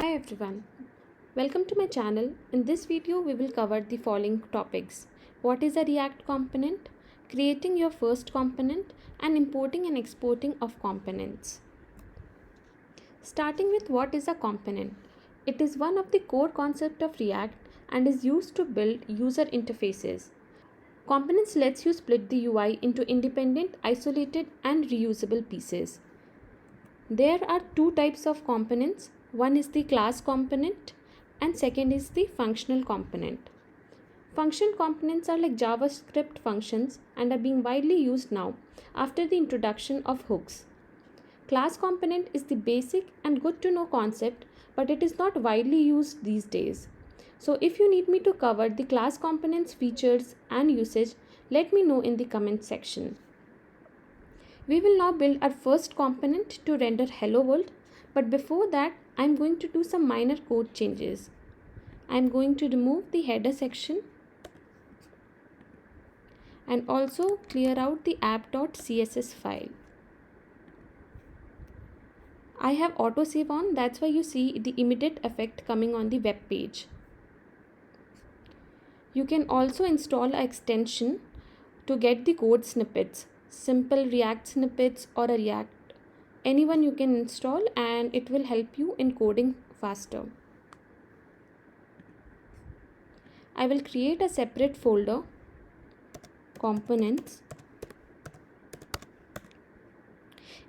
Hi everyone, welcome to my channel. In this video we will cover the following topics. What is a React component, creating your first component, and importing and exporting of components. Starting with what is a component. It is one of the core concepts of React and is used to build user interfaces. Components lets you split the UI into independent, isolated, and reusable pieces. There are two types of components. One is the class component and second is the functional component. Function components are like JavaScript functions and are being widely used now after the introduction of hooks. Class component is the basic and good to know concept, but it is not widely used these days. So if you need me to cover the class components features and usage, let me know in the comment section. We will now build our first component to render hello world, but before that I am going to do some minor code changes. I am going to remove the header section and also clear out the app.css file. I have autosave on, that's why you see the immediate effect coming on the web page. You can also install an extension to get the code snippets, simple React snippets or a React. Anyone you can install and it will help you in coding faster. I will create a separate folder, components.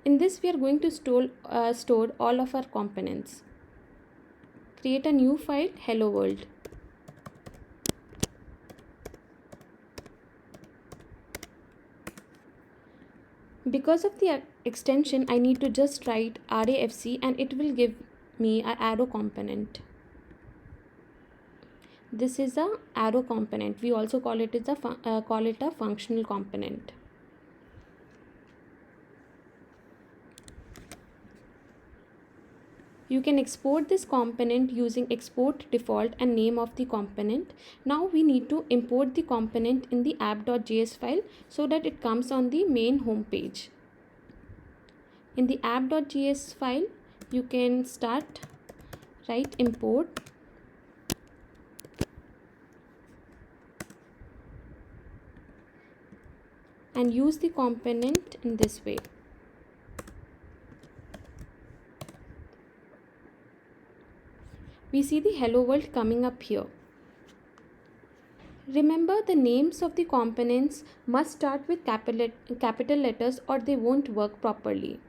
In this we are going to store all of our components. Create a new file, hello world. Because of the extension, I need to just write RAFC and it will give me an arrow component. This is a arrow component. We also call it a functional component. You can export this component using export default and name of the component. Now we need to import the component in the app.js file so that it comes on the main home page. In the app.js file, you can write import and use the component in this way. We see the hello world coming up here. Remember, the names of the components must start with capital letters or they won't work properly.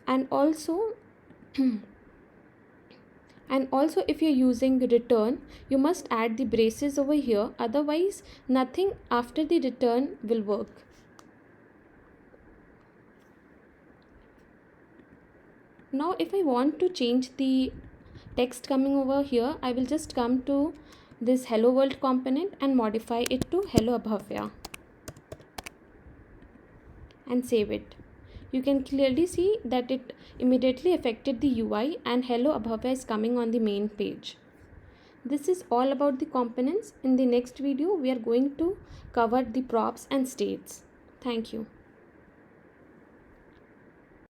And also if you're using return, you must add the braces over here, otherwise nothing after the return will work. Now if I want to change the text coming over here, I will just come to this hello world component and modify it to hello Abhavya and save it. You can clearly see that it immediately affected the UI and hello Abhavya is coming on the main page. This is all about the components. In the next video we are going to cover the props and states. Thank you.